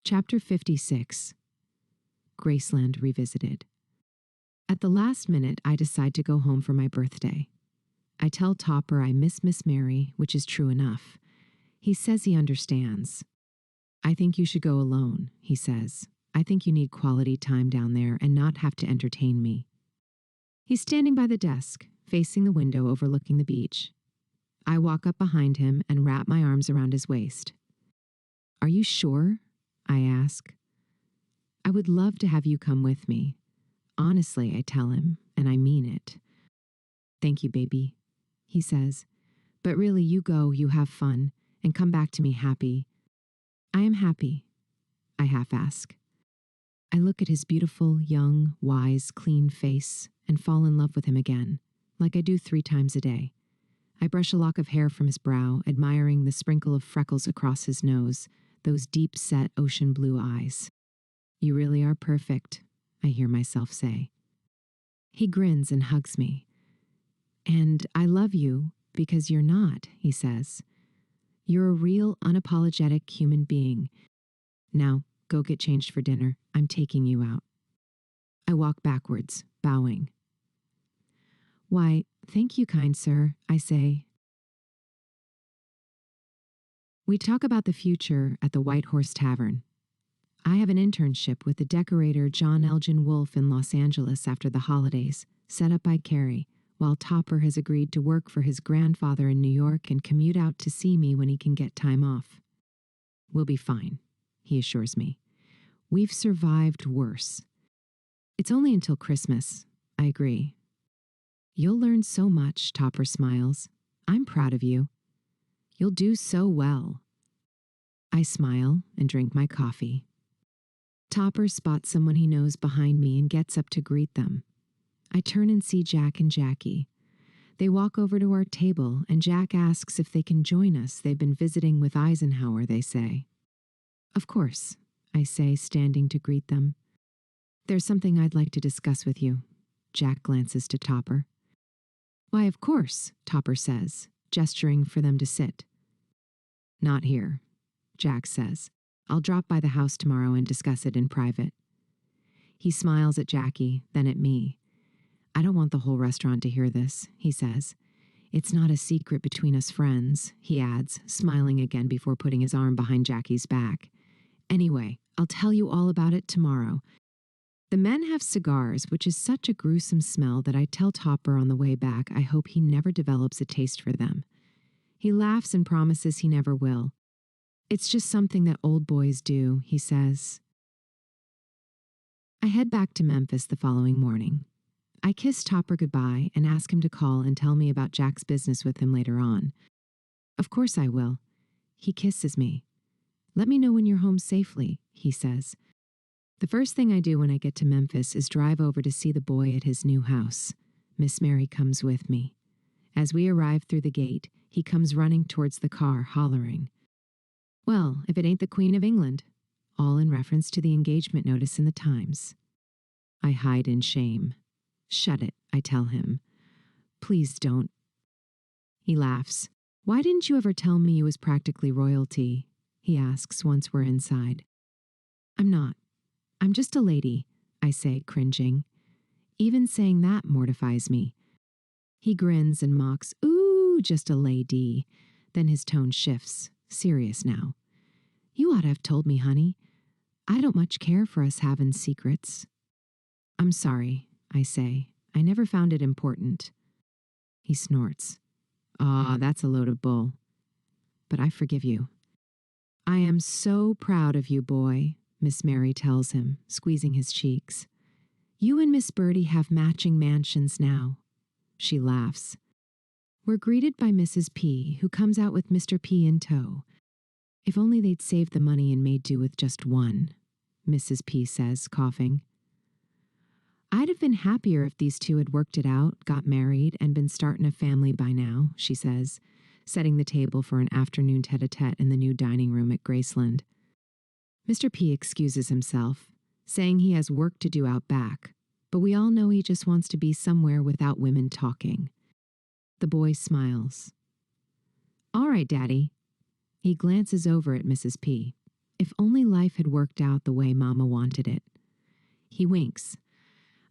Chapter 56. Graceland Revisited. At the last minute, I decide to go home for my birthday. I tell Topper I miss Miss Mary, which is true enough. He says he understands. I think you should go alone, he says. I think you need quality time down there and not have to entertain me. He's standing by the desk, facing the window overlooking the beach. I walk up behind him and wrap my arms around his waist. Are you sure? I ask. I would love to have you come with me. Honestly, I tell him, and I mean it. Thank you, baby, he says. But really, you go, you have fun, and come back to me happy. I am happy, I half ask. I look at his beautiful, young, wise, clean face and fall in love with him again, like I do 3 times a day. I brush a lock of hair from his brow, admiring the sprinkle of freckles across his nose, those deep-set ocean blue eyes. You really are perfect, I hear myself say. He grins and hugs me. And I love you because you're not, he says. You're a real, unapologetic human being. Now, go get changed for dinner. I'm taking you out. I walk backwards, bowing. Why, thank you, kind sir, I say. We talk about the future at the White Horse Tavern. I have an internship with the decorator John Elgin Wolfe in Los Angeles after the holidays, set up by Carrie, while Topper has agreed to work for his grandfather in New York and commute out to see me when he can get time off. We'll be fine, he assures me. We've survived worse. It's only until Christmas, I agree. You'll learn so much, Topper smiles. I'm proud of you. You'll do so well. I smile and drink my coffee. Topper spots someone he knows behind me and gets up to greet them. I turn and see Jack and Jackie. They walk over to our table, and Jack asks if they can join us. They've been visiting with Eisenhower, they say. Of course, I say, standing to greet them. There's something I'd like to discuss with you. Jack glances to Topper. Why, of course, Topper says, gesturing for them to sit. Not here, Jack says. I'll drop by the house tomorrow and discuss it in private. He smiles at Jackie, then at me. I don't want the whole restaurant to hear this, he says. It's not a secret between us friends, he adds, smiling again before putting his arm behind Jackie's back. Anyway, I'll tell you all about it tomorrow. The men have cigars, which is such a gruesome smell that I tell Topper on the way back I hope he never develops a taste for them. He laughs and promises he never will. It's just something that old boys do, he says. I head back to Memphis the following morning. I kiss Topper goodbye and ask him to call and tell me about Jack's business with him later on. Of course I will. He kisses me. Let me know when you're home safely, he says. The first thing I do when I get to Memphis is drive over to see the boy at his new house. Miss Mary comes with me. As we arrive through the gate, he comes running towards the car, hollering. Well, if it ain't the Queen of England, all in reference to the engagement notice in the Times. I hide in shame. Shut it, I tell him. Please don't. He laughs. Why didn't you ever tell me you was practically royalty? He asks once we're inside. I'm not. I'm just a lady, I say, cringing. Even saying that mortifies me. He grins and mocks, ooh, just a lady. Then his tone shifts, serious now. You ought to have told me, honey. I don't much care for us having secrets. I'm sorry, I say. I never found it important. He snorts. Aw, that's a load of bull. But I forgive you. I am so proud of you, boy, Miss Mary tells him, squeezing his cheeks. You and Miss Birdie have matching mansions now. She laughs. We're greeted by Mrs. P, who comes out with Mr. P in tow. If only they'd saved the money and made do with just one, Mrs. P says, coughing. I'd have been happier if these two had worked it out, got married, and been starting a family by now, she says, setting the table for an afternoon tete-a-tete in the new dining room at Graceland. Mr. P excuses himself, saying he has work to do out back, but we all know he just wants to be somewhere without women talking. The boy smiles. All right, Daddy. He glances over at Mrs. P. If only life had worked out the way Mama wanted it. He winks.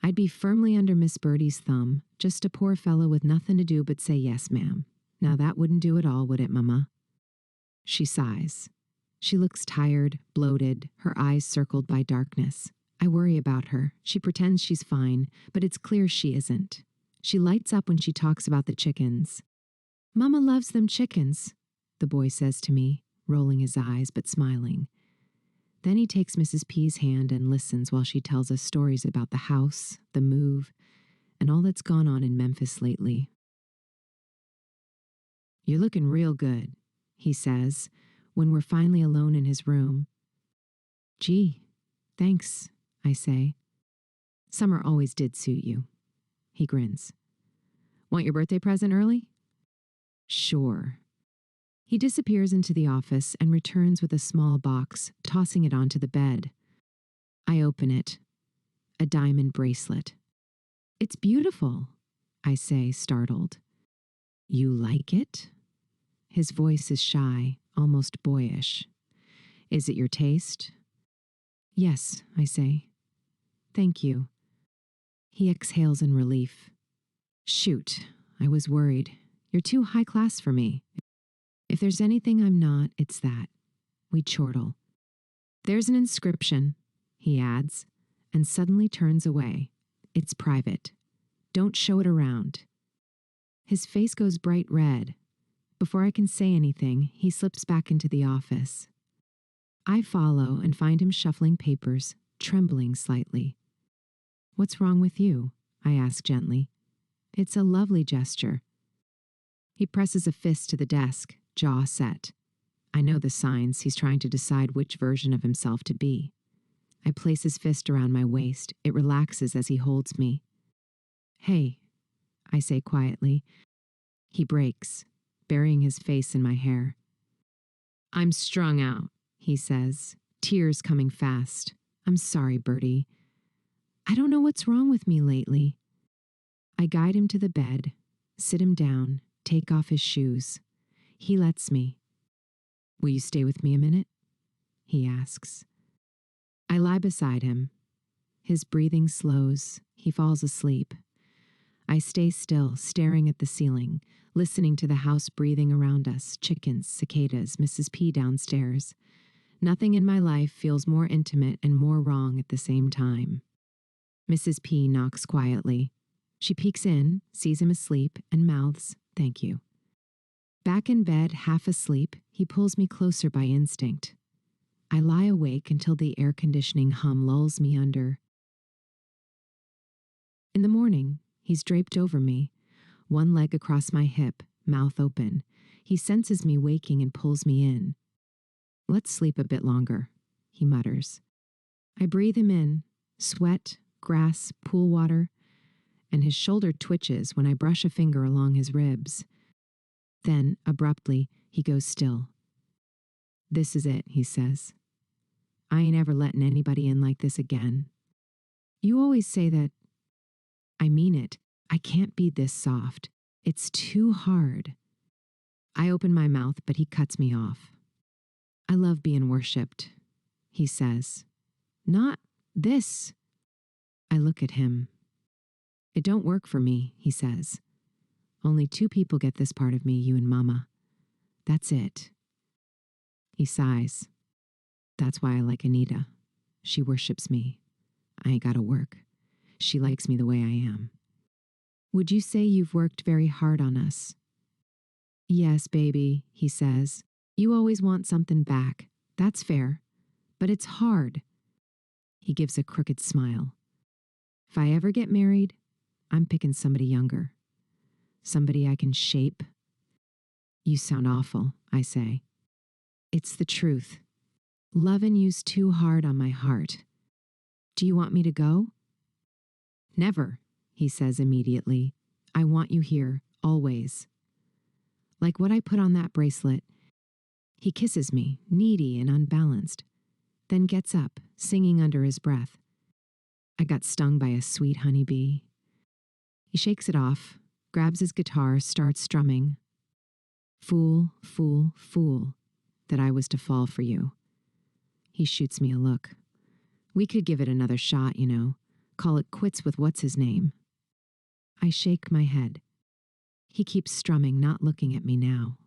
I'd be firmly under Miss Birdie's thumb, just a poor fellow with nothing to do but say yes, ma'am. Now that wouldn't do at all, would it, Mama? She sighs. She looks tired, bloated, her eyes circled by darkness. I worry about her. She pretends she's fine, but it's clear she isn't. She lights up when she talks about the chickens. Mama loves them chickens, the boy says to me, rolling his eyes but smiling. Then he takes Mrs. P's hand and listens while she tells us stories about the house, the move, and all that's gone on in Memphis lately. You're looking real good, he says, when we're finally alone in his room. Gee, thanks, I say. Summer always did suit you. He grins. Want your birthday present early? Sure. He disappears into the office and returns with a small box, tossing it onto the bed. I open it. A diamond bracelet. It's beautiful, I say, startled. You like it? His voice is shy, almost boyish. Is it your taste? Yes, I say. Thank you. He exhales in relief. Shoot, I was worried. You're too high class for me. If there's anything I'm not, it's that. We chortle. There's an inscription, he adds, and suddenly turns away. It's private. Don't show it around. His face goes bright red. Before I can say anything, he slips back into the office. I follow and find him shuffling papers, trembling slightly. What's wrong with you? I ask gently. It's a lovely gesture. He presses a fist to the desk, jaw set. I know the signs. He's trying to decide which version of himself to be. I place his fist around my waist. It relaxes as he holds me. Hey, I say quietly. He breaks, burying his face in my hair. I'm strung out, he says, tears coming fast. I'm sorry, Birdie. I don't know what's wrong with me lately. I guide him to the bed, sit him down, take off his shoes. He lets me. Will you stay with me a minute? He asks. I lie beside him. His breathing slows. He falls asleep. I stay still, staring at the ceiling, listening to the house breathing around us, chickens, cicadas, Mrs. P downstairs. Nothing in my life feels more intimate and more wrong at the same time. Mrs. P knocks quietly. She peeks in, sees him asleep, and mouths, "Thank you." Back in bed, half asleep, he pulls me closer by instinct. I lie awake until the air conditioning hum lulls me under. In the morning, he's draped over me, one leg across my hip, mouth open. He senses me waking and pulls me in. Let's sleep a bit longer, he mutters. I breathe him in, sweat, grass, pool water, and his shoulder twitches when I brush a finger along his ribs. Then, abruptly, he goes still. This is it, he says. I ain't ever letting anybody in like this again. You always say that. I mean it. I can't be this soft. It's too hard. I open my mouth, but he cuts me off. I love being worshipped, he says. Not this. I look at him. It don't work for me, he says. Only 2 people get this part of me, you and Mama. That's it. He sighs. That's why I like Anita. She worships me. I ain't gotta work. She likes me the way I am. Would you say you've worked very hard on us? Yes, baby, he says. You always want something back. That's fair. But it's hard. He gives a crooked smile. If I ever get married, I'm picking somebody younger. Somebody I can shape. You sound awful, I say. It's the truth. Lovin' you's too hard on my heart. Do you want me to go? Never, he says immediately. I want you here, always. Like what I put on that bracelet. He kisses me, needy and unbalanced, then gets up, singing under his breath. I got stung by a sweet honeybee. He shakes it off, grabs his guitar, starts strumming. Fool, fool, fool, that I was to fall for you. He shoots me a look. We could give it another shot, you know. Call it quits with what's his name. I shake my head. He keeps strumming, not looking at me now.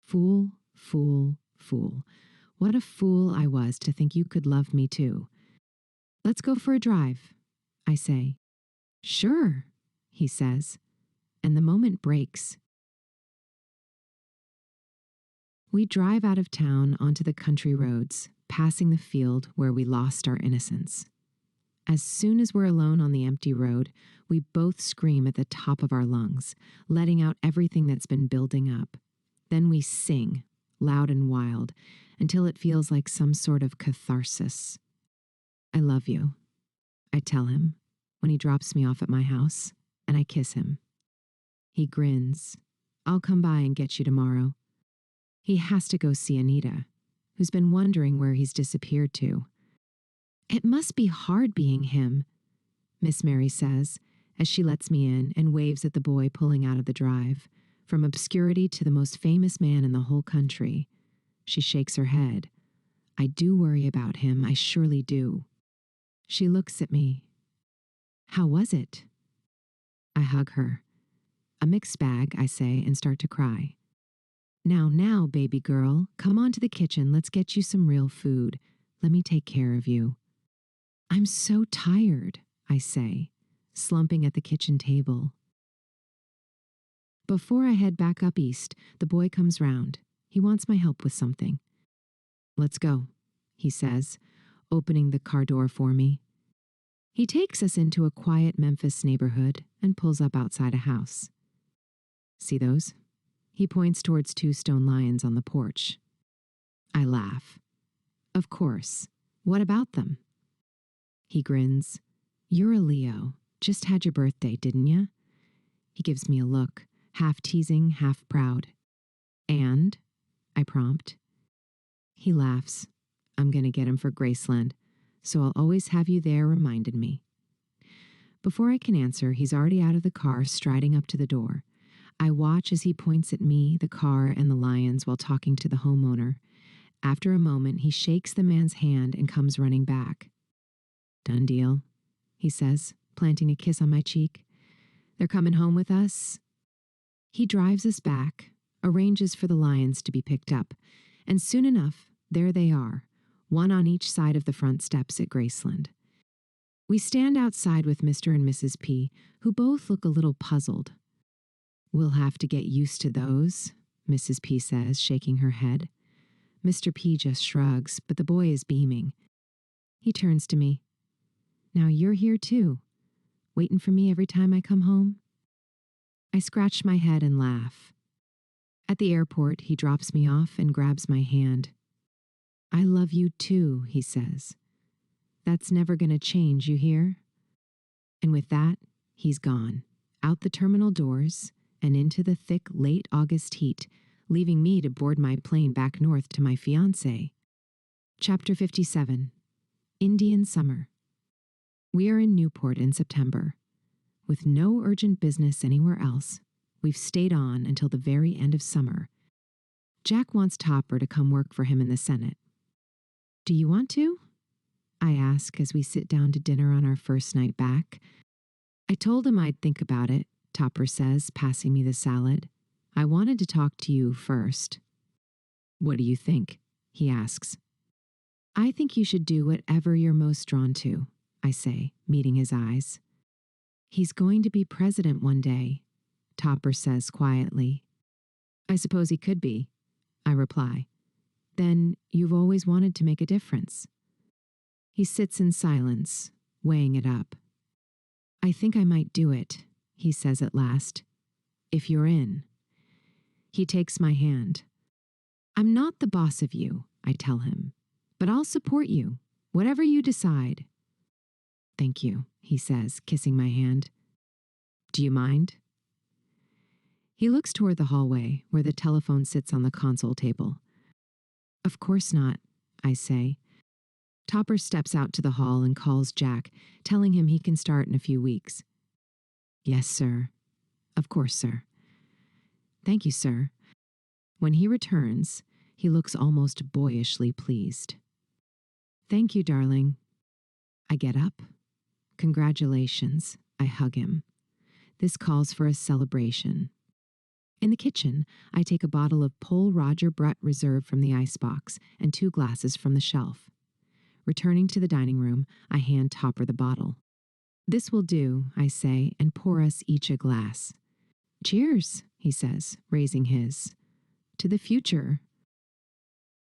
Fool, fool, fool. What a fool I was to think you could love me too. Let's go for a drive, I say. Sure, he says, and the moment breaks. We drive out of town onto the country roads, passing the field where we lost our innocence. As soon as we're alone on the empty road, we both scream at the top of our lungs, letting out everything that's been building up. Then we sing, loud and wild, until it feels like some sort of catharsis. I love you, I tell him when he drops me off at my house, and I kiss him. He grins. I'll come by and get you tomorrow. He has to go see Anita, who's been wondering where he's disappeared to. It must be hard being him, Miss Mary says, as she lets me in and waves at the boy pulling out of the drive, from obscurity to the most famous man in the whole country. She shakes her head. I do worry about him, I surely do. She looks at me. How was it? I hug her. A mixed bag, I say, and start to cry. Now, baby girl, come on to the kitchen. Let's get you some real food. Let me take care of you. I'm so tired, I say, slumping at the kitchen table. Before I head back up east, the boy comes round. He wants my help with something. Let's go, he says, opening the car door for me. He takes us into a quiet Memphis neighborhood and pulls up outside a house. See those? He points towards 2 stone lions on the porch. I laugh. Of course. What about them? He grins. You're a Leo. Just had your birthday, didn't ya? He gives me a look, half teasing, half proud. And? I prompt. He laughs. I'm going to get him for Graceland, so I'll always have you there reminding me. Before I can answer, he's already out of the car, striding up to the door. I watch as he points at me, the car, and the lions while talking to the homeowner. After a moment, he shakes the man's hand and comes running back. Done deal, he says, planting a kiss on my cheek. They're coming home with us. He drives us back, arranges for the lions to be picked up, and soon enough, there they are, one on each side of the front steps at Graceland. We stand outside with Mr. and Mrs. P, who both look a little puzzled. We'll have to get used to those, Mrs. P says, shaking her head. Mr. P just shrugs, but the boy is beaming. He turns to me. Now you're here too, waiting for me every time I come home? I scratch my head and laugh. At the airport, he drops me off and grabs my hand. I love you too, he says. That's never going to change, you hear? And with that, he's gone, out the terminal doors and into the thick late August heat, leaving me to board my plane back north to my fiancé. Chapter 57. Indian Summer. We are in Newport in September. With no urgent business anywhere else, we've stayed on until the very end of summer. Jack wants Topper to come work for him in the Senate. Do you want to? I ask as we sit down to dinner on our first night back. I told him I'd think about it, Topper says, passing me the salad. I wanted to talk to you first. What do you think? He asks. I think you should do whatever you're most drawn to, I say, meeting his eyes. He's going to be president one day, Topper says quietly. I suppose he could be, I reply. Then you've always wanted to make a difference. He sits in silence, weighing it up. I think I might do it, he says at last, if you're in. He takes my hand. I'm not the boss of you, I tell him, but I'll support you, whatever you decide. Thank you, he says, kissing my hand. Do you mind? He looks toward the hallway, where the telephone sits on the console table. Of course not, I say. Topper steps out to the hall and calls Jack, telling him he can start in a few weeks. Yes, sir. Of course, sir. Thank you, sir. When he returns, he looks almost boyishly pleased. Thank you, darling. I get up. Congratulations. I hug him. This calls for a celebration. In the kitchen, I take a bottle of Pole Roger Brett Reserve from the icebox and 2 glasses from the shelf. Returning to the dining room, I hand Topper the bottle. This will do, I say, and pour us each a glass. Cheers, he says, raising his. To the future,